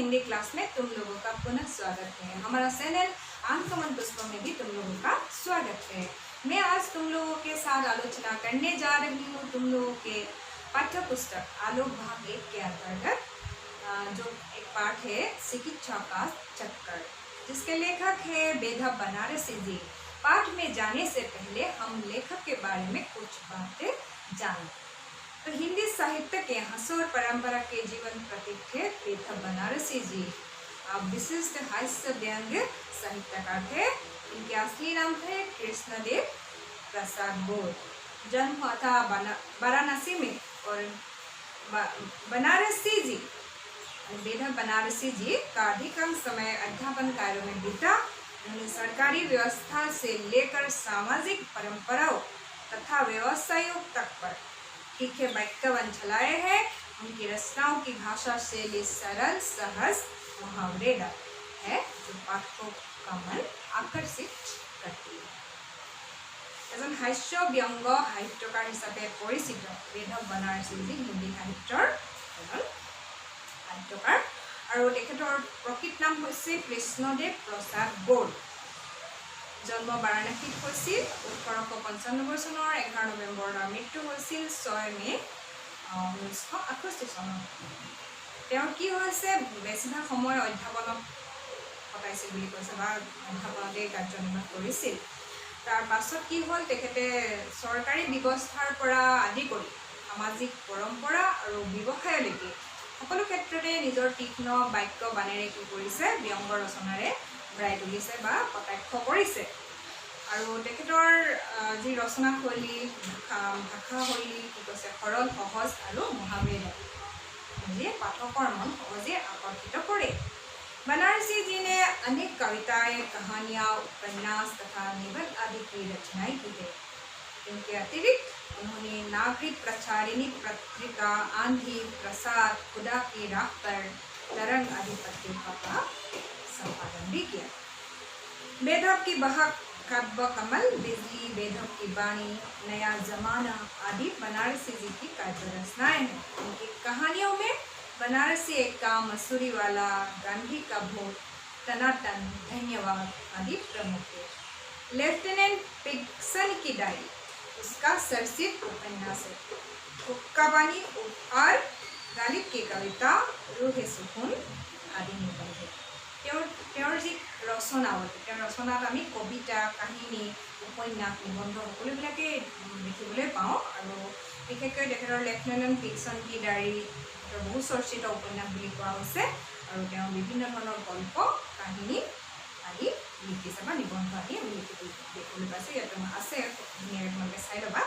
Hindi class में तुम लोगों का पुनः स्वागत है। हमारा चैनल अनकॉमन पुष्पों में भी तुम लोगों का स्वागत है। मैं आज तुम लोगों के साथ आलोचना करने जा रही हूँ तुम लोगों के पाठ्य पुस्तक आलोक भाग 1 के अंतर्गत जो एक पाठ है चिकित्सा का चक्कर, जिसके लेखक है बेधा बनारसी जी। पाठ में जाने से पहले हम लेखक के बारे में कुछ बातें जानें। तो हिंदी साहित्य के हंसोर परंपरा के जीवन प्रतीक थे बेधा बनारसी जी। आप विशिष्ट हास्य व्यंग साहित्यकार थे। इनके असली नाम थे कृष्णदेव प्रसाद बोध। जन्म हुआ था वाराणसी में और बनारसी जी बेधा बनारसी जी का अधिकांश समय अध्यापन कार्यों में बीता। उन्होंने सरकारी व्यवस्था से लेकर सामाजिक परंपराओं तथा व्यवसायों तक पर तीखे वाक्यवन चलाए हैं। उनकी रचनाओं की भाषा शैली सरल सहज मुहावरेदार है जो पाठकों का मन आकर्षित करती है। এজন হাস্য ব্যঙ্গ সাহিত্যকাৰ হিচাপে পৰিচিত বেধৱ বনাৰসী जी হিন্দী সাহিত্যৰ এজন সাহিত্যকাৰ আৰু তেখেতৰ প্ৰকৃত নাম হৈছে কৃষ্ণদেৱ প্ৰসাদ বড়ো। जन्म वाराणसीत হৈছিল 1895 চনৰ 11 নৱেম্বৰত আৰু মৃত্যু হৈছিল 6 মে 1968 চনত। তেওঁৰ কি হৈছে বেছিভাগ সময় অধ্যাপনত কটাইছিল বুলি কৈছে বা অধ্যাপনতে কাৰ্যনিৰ্বাহ কৰিছিল। তাৰ পাছত কি হ'ল তেখেতে চৰকাৰী ব্যৱস্থাৰ পৰা আদি কৰি সামাজিক পৰম্পৰা আৰু ব্যৱসায়লৈকে সকলো ক্ষেত্ৰতে নিজৰ তীক্ষ্ণ বাক্য বাণেৰে কি কৰিছে ব্যংগ ৰচনাৰে ভৰাই তুলিছে বা কটাক্ষ কৰিছে। আৰু তেখেতৰ যি ৰচনা শৈলী ভাষা শৈলী কি কৈছে সৰল সহজ আৰু মুহাৱৰেদাৰ যিয়ে पाठকৰ मन সহজে আকৰ্ষিত কৰে। बनारसी जी ने अनेक कविताएं कहानियाँ उपन्यास तथा निबंध आदि की रचनाएं की है। इनके अतिरिक्त उन्होंने नागरिक प्रचारिणी पत्रिका आंधी प्रसाद खुदा की राह पर तरंग आदि पत्रिका का संपादन भी किया। बेधव की बहक काव्य कमल बिजली बेधव की बाणी नया जमाना आदि बनारसी जी की काव्य रचनाएं हैं। उनकी कहानियों में बनारसी एक काम मसूरी वाला गांधी का भोट टनाटन धन्यवाद आदि प्रमुख है। लेफ्टिनेंट पिग्सन की डायरी उसका सरसित उपन्यास है। हुक्का बानी और गालिब की कविता रूह सुकून आदि निबंध है। তেওঁৰ যি ৰচনাৱলী তেওঁৰ ৰচনাত আমি কবিতা কাহিনী উপন্যাস নিবন্ধ সকলোবিলাকে দেখিবলৈ পাওঁ। আৰু বিশেষকৈ তেখেতৰ লেফটেনেণ্ট পিগছন কি ডায়েৰী বহু চৰ্চিত উপন্যাস বুলি কোৱা হৈছে। আৰু তেওঁ বিভিন্ন ধৰণৰ গল্প কাহিনী আদি লিখিছে বা নিবন্ধ আদি আমি দেখিবলৈ পাইছোঁ। ইয়াত আছে ধুনীয়াকৈ তোমালোকে চাই ল'বা।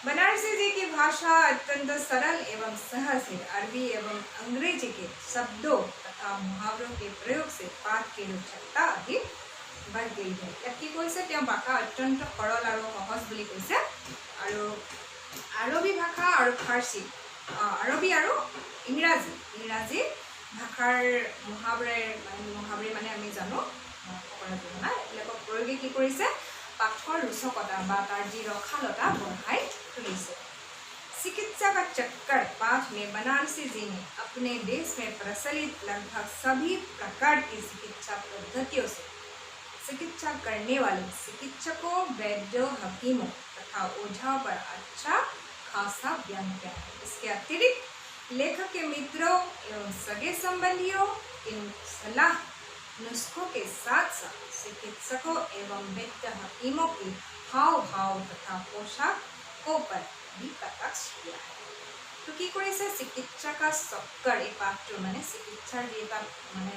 बनारसी जी की भाषा अत्यंत सरल एवं सहज है। अरबी एवं अंग्रेजी के शब्दों तथा मुहावरों के प्रयोग से पाठ की रोचकता अधिक बढ़ गई है। ইয়াত কি কৈছে তেওঁ ভাষা অত্যন্ত সৰল আৰু সহজ বুলি কৈছে। আৰু আৰবী ভাষা আৰু ফাৰ্চী আৰবী আৰু ইংৰাজী ভাষাৰ মুহাৱৰে মানে আমি জানো সকলোৱে জনা এইবিলাকৰ প্ৰয়োগে কি কৰিছে पाठर रुचकता तार जी रखालता बढ़ाई तुलिसे। चिकित्सा का चक्कर पाठ में बनारसी जी ने अपने देश में प्रचलित लगभग सभी प्रकार की चिकित्सा पद्धतियों से चिकित्सा करने वाले चिकित्सकों वैद्यों हकीमों तथा ओझाओं पर अच्छा खासा व्यंग किया है। इसके अतिरिक्त लेखक के मित्रों एवं सगे संबंधियों इन सलाह नुस्खों के साथ साथ चिकित्सकों एवं वैद्य हकीमों की हाव भाव तथा पोशाकों पर भी कटाक्ष किया है। तो কি কৰিছে চিকিৎসা का চক্কৰ এই পাঠটো মানে চিকিৎসাৰ যি এটা মানে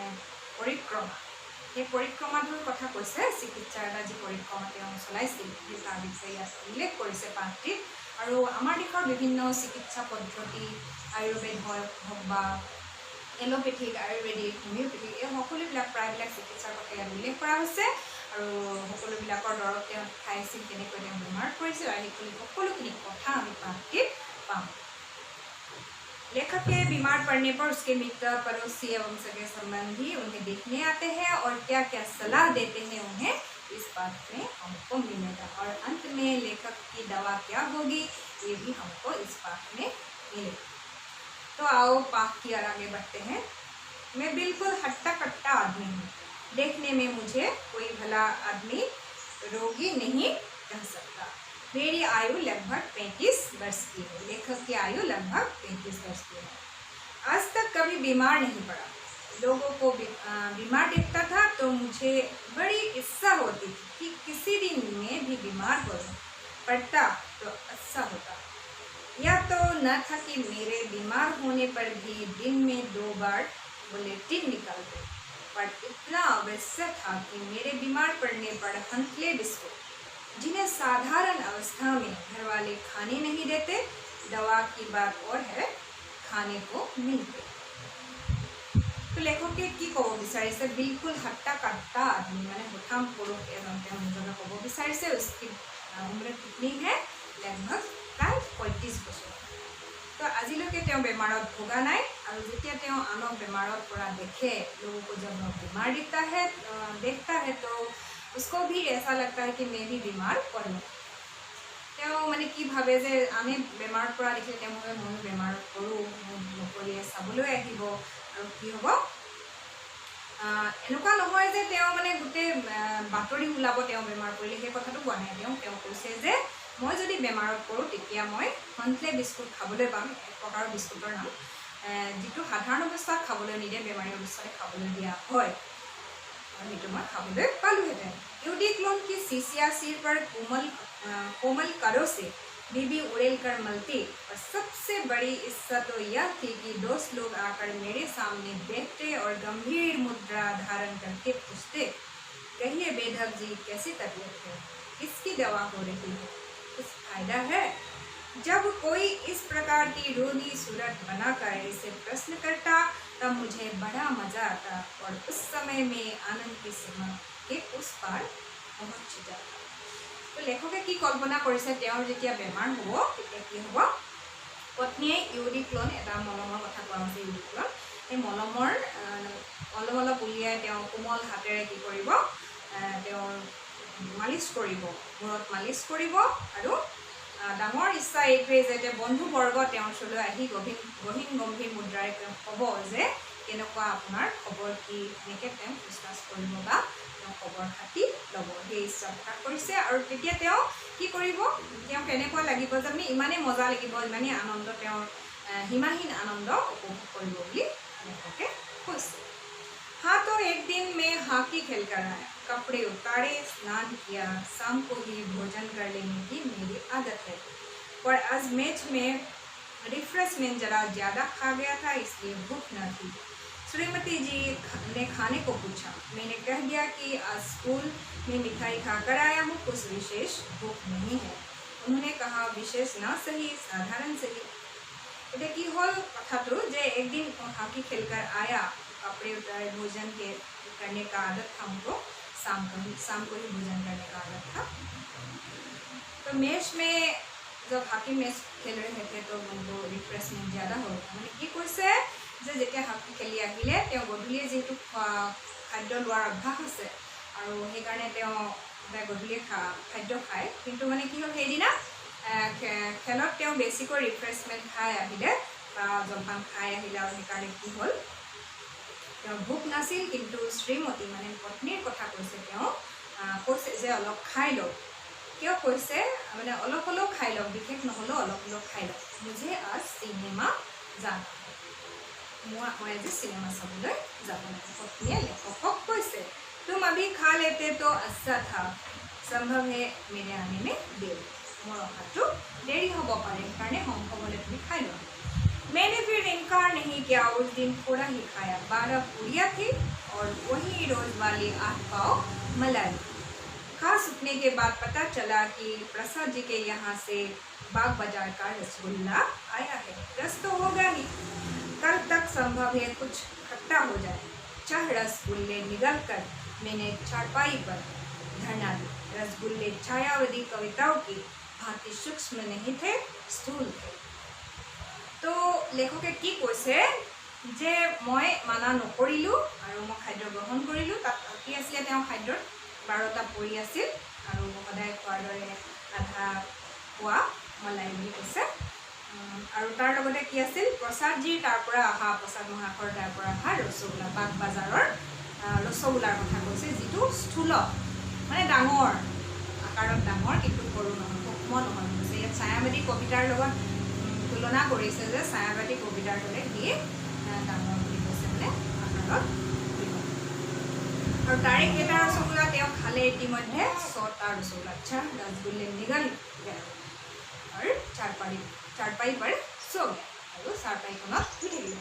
পৰিক্ৰমা সেই পৰিক্ৰমাটোৰ কথা কৈছে। চিকিৎসাৰ এটা যি পৰিক্ৰমা তেওঁ চলাইছিল সেই তাৰ বিষয়ে ইয়াত উল্লেখ কৰিছে পাঠটিত। আৰু আমাৰ দেশৰ বিভিন্ন চিকিৎসা পদ্ধতি আয়ুৰ্বেদ হওক বা এলোপেথিক আয়ুৰ্বেদিক হোমিওপেথিক এই সকলোবিলাক প্ৰায়বিলাক চিকিৎসাৰ কথা ইয়াত উল্লেখ কৰা হৈছে। আৰু সকলোবিলাকৰ দৰৱ তেওঁ খাইছিল কেনেকৈ তেওঁ বেমাৰ কৰিছিল আৰু সকলোখিনি কথা আমি পাঠটিত পাম। लेखक के बीमार पड़ने पर उसके मित्र पड़ोसी एवं सगे संबंधी उन्हें देखने आते हैं और क्या क्या सलाह देते हैं उन्हें इस बात में हमको मिलेगा। और अंत में लेखक की दवा क्या होगी ये भी हमको इस पाठ में मिलेगा। तो आओ पाठ की ओर आगे बढ़ते हैं। मैं बिल्कुल हट्टा कट्टा आदमी हूँ। देखने में मुझे कोई भला आदमी रोगी नहीं कह सकता। मेरी आयु लगभग 35 वर्ष की है। लेखक की आयु लगभग 35 वर्ष की है। आज तक कभी बीमार नहीं पड़ा। लोगों को बीमार दिखता था तो मुझे बड़ी इच्छा होती थी कि किसी दिन मैं भी बीमार पड़ता तो अच्छा होता। यह तो न था कि मेरे बीमार होने पर भी दिन में 2 बार बुलेटिन निकालते, पर इतना अवश्य था कि मेरे बीमार पड़ने पर हंसले बिस्कुट, जिन्हें साधारण अवस्था में घर वाले खाने नहीं देते, दवा की बात और है, खाने को मिलते। तो लेखके কি ক'ব বিচাৰিছে बिल्कुल हट्टा कट्टा आदमी माने हठाम पुरुष एजन मुजने ক'ব বিচাৰিছে। उसकी उम्र कितनी है? लगभग प्राय 35 বছৰ। तो আজিলৈকে তেওঁ বেমাৰত ভোগা নাই আৰু যেতিয়া তেওঁ আনক বেমাৰত পৰা দেখে, लोगों को जब बीमार देखता है तो उसको भी ऐसा लगता है कि मैं भी बीमार पड़ूँ। তেওঁ মানে কি ভাবে যে আনে বেমাৰত পৰা দেখিলে তেওঁ ভাবে মই বেমাৰত পৰোঁ, মোৰ নকৰিয়ে চাবলৈ আহিব আৰু কি হ'ব। এনেকুৱা নহয় যে তেওঁ মানে গোটেই বাতৰি ওলাব তেওঁ বেমাৰ পৰিলে, সেই কথাটো কোৱা নাই। তেওঁ কৈছে যে মই যদি বেমাৰত পৰোঁ তেতিয়া মই হন্থলে বিস্কুট খাবলৈ পাম। এক প্ৰকাৰৰ বিস্কুটৰ নাম, যিটো সাধাৰণ অৱস্থাত খাবলৈ নিদিয়ে, বেমাৰী অৱস্থাত খাবলৈ দিয়া হয়, সেইটো মই খাবলৈ পালোহেঁতেন। यूडिक्लोन की सीसिया सिर पर कोमल करों से बीबी उड़ेल कर मलती, और सबसे बड़ी इज्जत तो यह थी कि दोस्त लोग आकर मेरे सामने बैठते और गंभीर मुद्रा धारण करके पूछते, कहिए बेधक जी कैसी तबीयत है, किसकी दवा हो रही है, कुछ फायदा है। जब कोई इस प्रकार की रोनी सूरत बनाकर इसे प्रश्न करता तब मुझे बड़ा मजा आता और उस समय में आनंद की सीमा के उस पार पहुँच जाता। तो लेखके কি কল্পনা কৰিছে, তেওঁৰ যেতিয়া বেমাৰ হ'ব তেতিয়া কি হ'ব, পত্নীয়ে ইউডিক্লোন এটা মলমৰ কথা কোৱা হৈছে। ইউডিক্লোন এই মলমৰ অলপ অলপ উলিয়াই তেওঁ কোমল হাতেৰে কি কৰিব, তেওঁৰ মালিচ কৰিব, মূৰত মালিচ কৰিব। আৰু ডাঙৰ ইচ্ছা এইটোৱে যে বন্ধুবৰ্গ তেওঁৰ ওচৰলৈ আহি গম্ভীৰ মুদ্ৰাৰে তেওঁ ক'ব যে কেনেকুৱা আপোনাৰ খবৰ কি, এনেকৈ তেওঁ পুছতাছ কৰিব বা তেওঁ খবৰ খাতি ল'ব, সেই ইচ্ছা প্ৰকাশ কৰিছে। আৰু তেতিয়া তেওঁ কি কৰিব, তেওঁ কেনেকুৱা লাগিব, যে আপুনি ইমানেই মজা লাগিব, ইমানেই আনন্দ, তেওঁৰ সীমাহীন আনন্দ উপভোগ কৰিব বুলি लेखके কৈছে। हाँ तो एक दिन मैं हॉकी खेल कर आया, कपड़े उतारे, स्नान किया, शाम को ही भोजन कर लेने की मेरी आदत है, पर आज मैच में रिफ्रेशमेंट जरा ज़्यादा खा गया था, इसलिए भूख न थी। श्रीमती जी ने खाने को पूछा, मैंने कह दिया कि आज स्कूल में मिठाई खाकर आया हूँ, कुछ विशेष भूख नहीं है। उन्होंने कहा, विशेष ना सही, साधारण सही। এতিয়া কি হ'ল কথাটো, যে একদিন हॉकी खेलकर आया, कपड़े उतारे, भोजन करने का आदत था उनको, शाम को ही भोजन करने का आदत था। तो मैच में जब हॉकी मैच खेल रहे थे तो उनको रिफ्रेशमेंट ज़्यादा हो गया। মানে কি কৈছে যে যেতিয়া হকি খেলি আহিলে তেওঁ গধূলিয়ে যিহেতু খাদ্য লোৱাৰ অভ্যাস আছে আৰু সেইকাৰণে তেওঁ গধূলিয়ে খাদ্য খায়, কিন্তু মানে কি হ'ল সেইদিনা খেলত তেওঁ বেছিকৈ ৰিফ্ৰেছমেণ্ট খাই আহিলে বা জলপান খাই আহিলে, আৰু সেইকাৰণে কি হ'ল তেওঁৰ ভোক নাছিল। কিন্তু শ্ৰীমতী মানে পত্নীৰ কথা কৈছে, তেওঁ কৈছে যে অলপ খাই লওক। কিয় কৈছে মানে অলপ হ'লেও খাই লওক, বিশেষ নহ'লেও অলপ হ'লেও খাই লওক, মুঝে আজ চিনেমা যানা, মই আজি চিনেমা চাবলৈ যাব লাগে। পত্নীয়ে লেখকক কৈছে, तुम अभी खा लेते तो अच्छा था, संभव है मेरे आने में देर, मोर अहाটো देरी হ'ব পাৰে, সেইকাৰণে সম্ভৱ হ'লে তুমি খাই লোৱা। मैंने फिर इनकार नहीं किया, उस दिन थोड़ा ही खाया। 12 पूरियाँ थी और वही रोज वाली 8 पाव मलाई। खास उठने के बाद पता चला कि प्रसाद जी के यहाँ से बाग बाजार का रसगुल्ला आया है। रस तो होगा ही, कल तक संभव है कुछ खट्टा हो जाए। चाह रसगुल्ले निगल कर मैंने चारपाई पर धरना दी। रसगुल्ले छायावती कविताओं की भांति सूक्ष्म नहीं थे, स्थूल थे। तो लेखके কি কৈছে যে মই মানা নকৰিলোঁ আৰু মই খাদ্য গ্ৰহণ কৰিলোঁ। তাত কি আছিলে, তেওঁ খাদ্যৰ 12টা পৰি আছিল আৰু সদায় খোৱাৰ দৰে আধা পোৱা মলাই বুলি কৈছে। আৰু তাৰ লগতে কি আছিল প্ৰসাদজীৰ তাৰ পৰা অহা প্ৰসাদ মহাশয়ৰ তাৰ পৰা অহা ৰসগোল্লা বাগবাজাৰৰ ৰসগোল্লাৰ কথা কৈছে যিটো স্থূল মানে ডাঙৰ আকাৰত ডাঙৰ কিন্তু সৰু নহয় সূক্ষ্ম নহয় কৈছে ইয়াত ছায়াবাদী কবিতাৰ লগত তুলনা কৰিছে যে ছায়াবাদী কবিতাৰ দৰে সি ডাঙৰ বুলি কৈছে মানে আকাৰত और तारे केटा रसगुल्ला তেওঁ খালে ইতিমধ্যে 6টা रसगुल्ला अच्छा रसगुल्ले निगल गए और चारपाई पर सो गया और चारपाईखনত শুই থাকিলে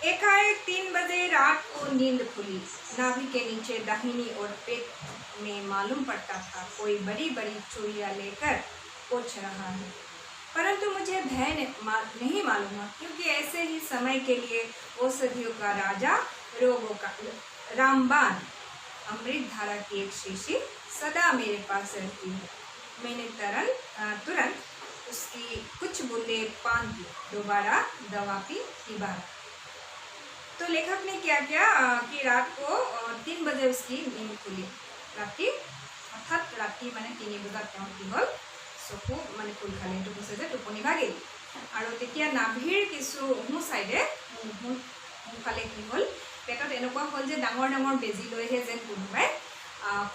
एकाएक 3 बजे रात को नींद खुली नाभि के नीचे दाहिनी और पेट में मालूम पड़ता था कोई बड़ी बड़ी चूड़ियाँ लेकर पोंछ रहा है परंतु मुझे भय नहीं मालूम हुआ क्योंकि ऐसे ही समय के लिए औषधियों का राजा रोगों का रामबाण अमृत धारा की एक शीशी सदा मेरे पास रहती है मैंने तुरंत उसकी कुछ बूंदे पान की दोबारा दवा पी दोबारा तो लेखक ने क्या किया कि रात को 3 बजे उसकी नींद खुली राति अर्थात राति माने 3 बजात की हल चकु माने खुल खाले तो कैसे टोपनी भागिल और तेतिया नाभिर किछु हूँ साइडे फाले कि हल पेटत एनेकुवा हल जे डाঙर डाঙर बेजी लैहे जेन कोनोबाय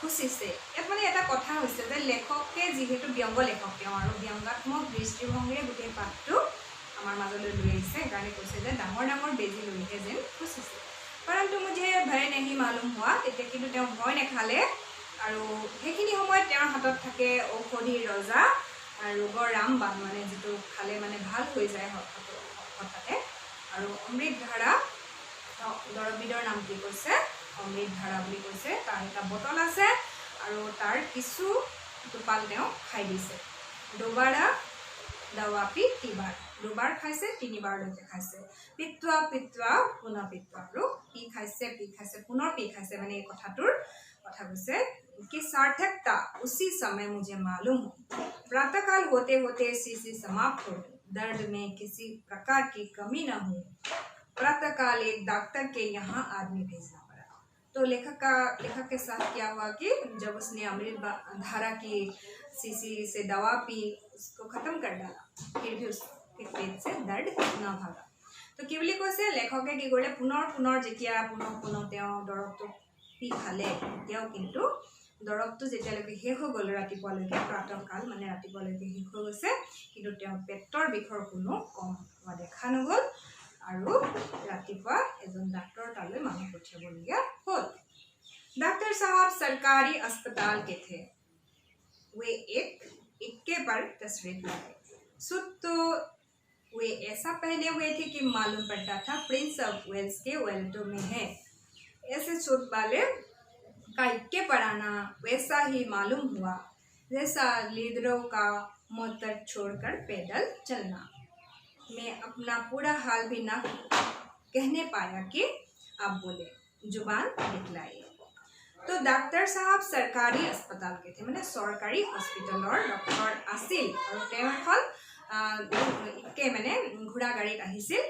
खुचिसे यात माने এটা কথা হৈছে যে লেখকে যেহেতু ব্যঙ্গ লেখক তেওঁ আৰু ব্যঙ্গাত্মক দৃষ্টিভংগীৰে গোটেই পাঠটো আমাৰ মাজলৈ লৈ আহিছে কাৰণে কৈছে যে ডাঙৰ ডাঙৰ বেজি লैहे যেন খুচিছে परंतु मुझे भय नहीं मालूम हुआ তেতিয়া কিন্তু তেওঁ ভয় নেখালে আৰু সেইখিনি সময়ত তেওঁৰ হাতত থাকে ঔষধি ৰজা ৰোগৰ ৰামবাণ মানে যেটো খালে মানে ভাল হৈ যায় হঠাতে আৰু অমৃত ধাৰা দৰবিদৰ নাম কি কৈছে অমৃত ধাৰা বুলি কৈছে তাৰ এটা বটল আছে আৰু তাৰ কিছু টোপাল তেওঁ খাই দিছে দুবাৰা दवा पी तीबार दुबार खाइसे तीनिबार লৈকে খাইছে পিত্वा पुनः पित्वा আৰু পি খাইছে পুনৰ পি খাইছে মানে এই কথাটোৰ কথা কৈছে कि सार्थकता उसी समय मुझे मालूम हो प्रातःकाल होते होते शीशी समाप्त हो दर्द में किसी प्रकार की कमी न हो प्रातःकाल एक डॉक्टर के यहाँ आदमी भेजना पड़ा तो लेखक के साथ क्या हुआ कि जब उसने अमृत धारा की शीशी से दवा पी उसको खत्म कर डाला फिर भी उसके पेट से दर्द न भागा तो कि বুলি কৈছে লেখকে কি কৰিলে পুনৰ যেতিয়া পুনৰ দৰৱটো পি খালে তেওঁ কিন্তু দৰৱটো যেতিয়ালৈকে শেষ হৈ গ'ল ৰাতিপুৱালৈকে প্ৰাতঃকাল মানে ৰাতিপুৱালৈকে শেষ হৈ গৈছে কিন্তু তেওঁ পেটৰ বিষৰ কোনো কম হোৱা দেখা নগ'ল আৰু ৰাতিপুৱা এজন ডাক্তৰ তালৈ মানুহ পঠিয়াবলগীয়া হ'ল डॉक्टर साहब सरकारी अस्पताल के थे वे एक इक्के पर तस्वीर लगाए सूट तो वे ऐसा पहने हुए थे कि मालूम पड़ता था प्रिंस ऑफ वेल्स के वेल्टो में है ऐसे सूट वाले का इक्के पर आना वैसा ही मालूम हुआ जैसा लीडरों का मोटर छोड़कर पैदल चलना मैं अपना पूरा हाल भी ना कहने पाया कि आप बोले जुबान निकलाई तो डॉक्टर साहब सरकारी अस्पताल के थे मैंने सरकारी हॉस्पिटलर डॉक्टर आसिल और তেওঁ এখন ইকে মানে ঘোড়া গাড়ীত আহিছিল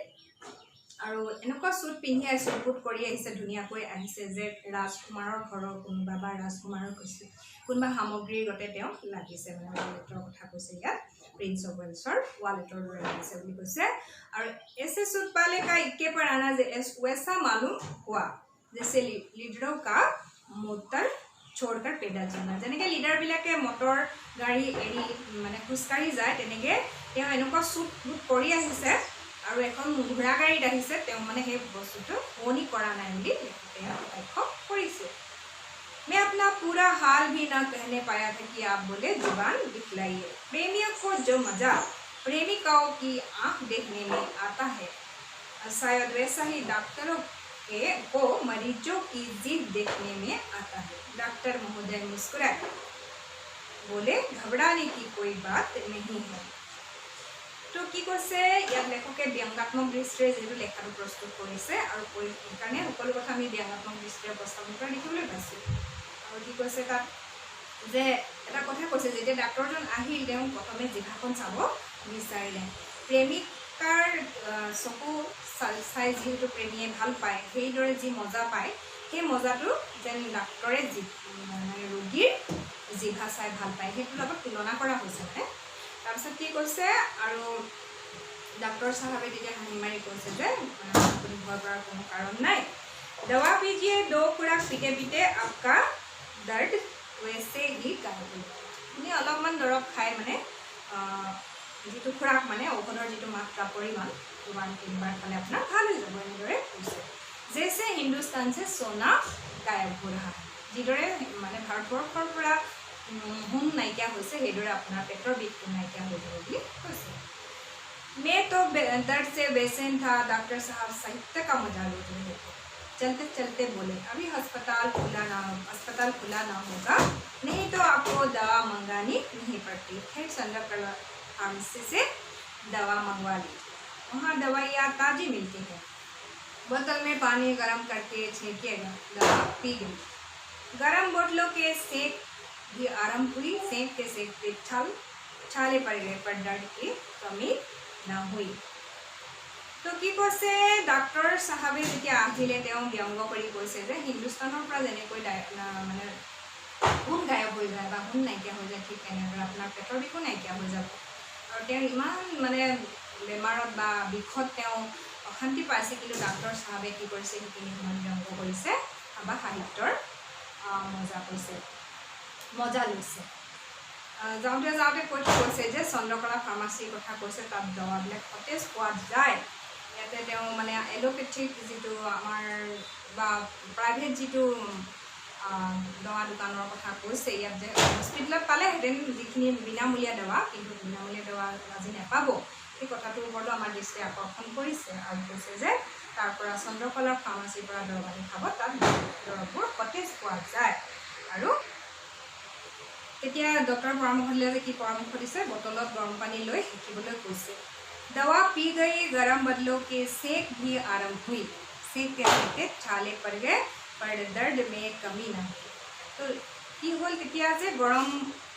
আৰু এনেকুৱা সুট পিন্ধি আহিছিল বুট কৰি আহিছে ধুনীয়াকৈ আহিছে যে ৰাজকুমাৰৰ ঘৰৰ কোনোবা বা ৰাজকুমাৰৰ কৈছে কোনোবা সামগ্ৰীৰ গতে তেওঁ লাগিছে মানে ৱালেটৰ কথা কৈছে ইয়াত प्रिंस ऑफ वेल्सर वालेटर লাগিছে বুলি কৈছে আৰু ऐसे सूट वाले का इक्के पर आना वैसा मालूम हुआ जैसे लीडरों का मोटर छोड़कर पैदल चलना जेनेके लीडर बिलाके मोटर गाड़ी एरी माने खुसकाৰি যায় তেনেকে তেওঁ এনেকুৱা সুট বুট কৰি আহিছে আৰু এখন ঘোড়া গাড়ীত আহিছে তেওঁ মানে সেই বস্তুটো ওনি কৰা নাই বুলি তেওঁ ব্যাখ্যা কৰিছে मैं अपना पूरा हाल भी ना कहने पाया था कि आप बोले जुबान दिखलाइए प्रेमियों को जो मजा प्रेमिकाओं की आंख देखने में आता है शायद वैसा ही डॉक्टरों को मरीजों की जिद देखने में आता है डॉक्टर महोदय मुस्कुराए बोले घबराने की कोई बात नहीं है तो কি কৈছে ইয়াত লেখকে ব্যঙ্গাত্মক দৃষ্টিৰে যেটো লেখাটো প্ৰস্তুত কৰিছে আৰু কাৰণে সকলো কথা আমি ব্যঙ্গাত্মক দৃষ্টিৰে প্ৰস্তাৱন কৰা দেখিবলৈ পাইছোঁ আৰু কি কৈছে তাত যে এটা কথা কৈছে যেতিয়া ডাক্তৰজন আহিল তেওঁ প্ৰথমে জিভাখন চাব বিচাৰিলে প্ৰেমিকাৰ চকু চাই যিহেতু প্ৰেমীয়ে ভাল পায় সেইদৰে যি মজা পায় সেই মজাটো যেন ডাক্তৰে মানে ৰোগীৰ জিভা চাই ভাল পায় সেইটোৰ লগত তুলনা কৰা হৈছে মানে তাৰপিছত তাৰপিছত কি কৈছে আৰু डॉक्टर साहबे তেতিয়া হাঁহি মাৰি কৈছে যে আপুনি ভয় কৰাৰ কোনো কাৰণ নাই। दवा पीजिए 2 खुराक पीते पीते आपका दर्द वैसे ही गायब हो जाएगा। আপুনি অলপমান দৰৱ খাই মানে যিটো খুৰাক মানে ঔষধৰ যিটো মাত্ৰা পৰিমাণ 2-3 খালে আপোনাৰ ভাল হৈ যাব এনেদৰে কৈছে। जैसे हिंदुस्तान से सोना गायब हो रहा है, যিদৰে মানে ভাৰতবৰ্ষৰ পৰা সোণ নাইকিয়া হৈছে সেইদৰে আপোনাৰ পেটৰ বিষটো নাইকিয়া হৈ যাব বুলি কৈছে। मैं तो दर्द से बेचैन था, डॉक्टर साहब साहित्य का मजा लूट रहे थे। चलते चलते बोले अभी अस्पताल खुला ना होगा, नहीं तो आपको दवा मंगानी नहीं पड़ती। फिर चंद्रकला फार्मेसी से दवा मंगवा लीजिए, वहाँ दवाइयाँ ताज़ी मिलती है। बोतल में पानी गर्म करके छींकिएगा, दवा पी गई। गर्म बोतलों के सेक भी आरंभ हुई, सेकते सेकते छाले पड़ गए पर दर्द की कमी ना हुई। तो কি কৈছে ডক্টৰ সাহাবে যেতিয়া আহিলে তেওঁ ব্যংগ কৰি কৈছে যে হিন্দুস্তানৰ পৰা যেনেকৈ মানে সোণ গায়ব হৈ যায় বা সোণ নাইকিয়া হৈ যায় ঠিক তেনেদৰে আপোনাৰ পেটৰ বিষো নাইকিয়া হৈ যাব। আৰু তেওঁ ইমান মানে বেমাৰত বা বিষত তেওঁ অশান্তি পাইছে, কিন্তু ডক্টৰ সাহাবে কি কৰিছে সেইখিনি সময়ত ব্যংগ কৰিছে বা সাহিত্যৰ মজা লৈছে। যাওঁতে যাওঁতে কৈছে যে চন্দ্ৰকলা ফাৰ্মাচীৰ কথা কৈছে, তাত দৱাবিলাক সতেজ পোৱা যায়। ইয়াতে তেওঁ মানে এলোপেথিক যিটো আমাৰ বা প্ৰাইভেট যিটো দৱা দোকানৰ কথা কৈছে, ইয়াত যে হস্পিটেলত পালেহেঁতেন যিখিনি বিনামূলীয়া দৱা, কিন্তু বিনামূলীয়া দৱা আজি নাপাব, সেই কথাটোৰ ওপৰতো আমাৰ দৃষ্টি আকৰ্ষণ কৰিছে আৰু কৈছে যে তাৰ পৰা চন্দ্ৰকলা ফাৰ্মাচীৰ পৰা দৰৱ আনি খাব, তাত দৰৱবোৰ সতেজ পোৱা যায়। আৰু তেতিয়া ডক্টৰ পৰামৰ্শ দিলে যে কি পৰামৰ্শ দিছে, বটলত গৰম পানী লৈ সেকিবলৈ কৈছে। दवा पी गई, गरम बदलों के सेक भी आरंभ हुई, सेकते सेकते छाले पड़ गए पर दर्द में कमी ना हुई। तो কি হ'ল তেতিয়া যে গৰম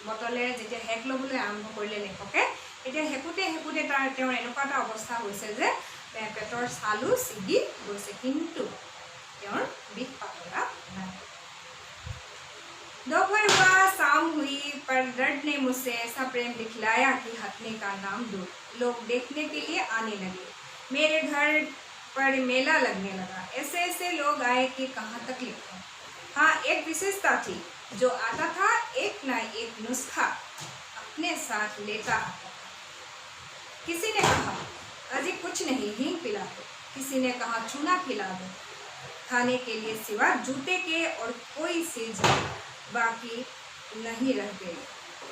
বটলেৰে যেতিয়া হেক ল'বলৈ আৰম্ভ কৰিলে লেখকে, এতিয়া হেকুতে তেওঁৰ এনেকুৱা এটা অৱস্থা হৈছে যে পেটৰ ছালো ছিগি গৈছে, কিন্তু তেওঁৰ বিষ পাতলা নাই। दोपहर हुआ, शाम हुई, पर दर्द ने मुझसे ऐसा प्रेम दिखलाया कि हटने का नाम दूर। लोग देखने के लिए आने लगे, मेरे घर पर मेला लगने लगा। ऐसे ऐसे लोग आए कि कहाँ तक लिखूं। हाँ, एक विशेषता थी, जो आता था एक ना एक नुस्खा अपने साथ लेता आता था। किसी ने कहा अजी कुछ नहीं, हींग पिला दो। किसी ने कहा चूना खिला दो। खाने के लिए सिवा जूते के और कोई चीज बाकी नहीं रह गई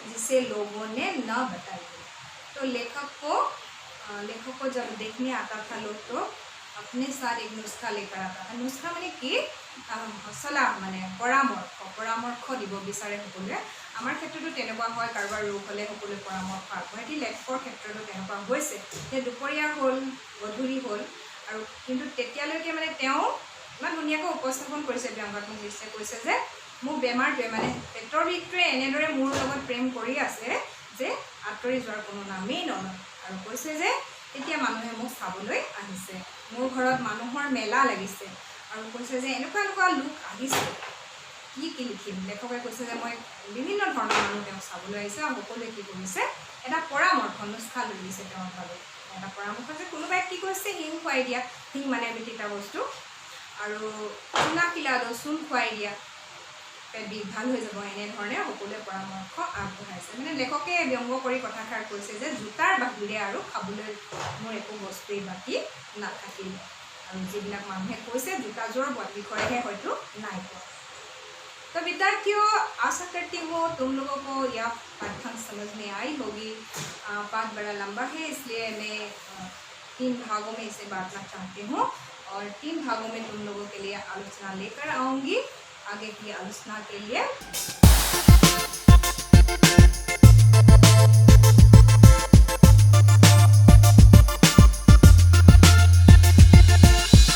जिसे लोगों ने न बताई। तो लेखक को जब देखने आता था लोग, तो अपने साथ एक नुस्खा लेकर आता था। नुस्खा माने कि सलाह माने परामर्श দিব বিচাৰে সকলোৱে। আমাৰ ক্ষেত্ৰতো তেনেকুৱা হয়, কাৰোবাৰ ৰোগ হ'লে সকলোৱে পৰামৰ্শ আগবঢ়ায়। লেখকৰ ক্ষেত্ৰতো তেনেকুৱা হৈছে যে দুপৰীয়া হ'ল, গধূলি হ'ল, আৰু কিন্তু তেতিয়ালৈকে মানে তেওঁ ইমান ধুনীয়াকৈ উপস্থাপন কৰিছে ব্যংগাত্মক দৃশ্যে, কৈছে যে মোৰ বেমাৰটোৱে মানে পেটৰ বিষটোৱে এনেদৰে মোৰ লগত প্ৰেম কৰি আছে যে আঁতৰি যোৱাৰ কোনো নামেই নলয়। আৰু কৈছে যে এতিয়া মানুহে মোক চাবলৈ আহিছে, মোৰ ঘৰত মানুহৰ মেলা লাগিছে, আৰু কৈছে যে এনেকুৱা লোক আহিছে, কি লিখিম। লেখকে কৈছে যে মই বিভিন্ন ধৰণৰ মানুহ তেওঁক চাবলৈ আহিছে, আৰু সকলোৱে কি কৰিছে এটা পৰামৰ্শ নুস্খা লৈ দিছে তেওঁৰ বাবে। এটা পৰামৰ্শ যে কোনোবাই কি কৈছে হিং খুৱাই দিয়া, হিং মানে এবিধ তিতা বস্তু, আৰু চুনা খিলা দো, চূণ খুৱাই দিয়া, পেট বিষ ভাল হৈ যাব, এনেধৰণে সকলোৱে পৰামৰ্শ আগবঢ়াইছে। মানে লেখকে ব্যংগ কৰি কথাষাৰ কৈছে যে জোতাৰ বাহিৰে আৰু খাবলৈ মোৰ একো বস্তুৱেই বাকী নাথাকিল, আৰু যিবিলাক মানুহে কৈছে জোতাযোৰৰ বিষয়েহে হয়তো নাই কোৱা। तो विद्यार्थियों, आशा करती हूँ तुम लोगों को यह पाठ्यांश समझ में आई होगी। पाठ बड़ा लंबा है, इसलिए मैं 3 भागों में इसे बांटना चाहती हूँ, और 3 भागों में तुम लोगों के लिए आलोचना लेकर आऊँगी। आगे की आलोचना के लिए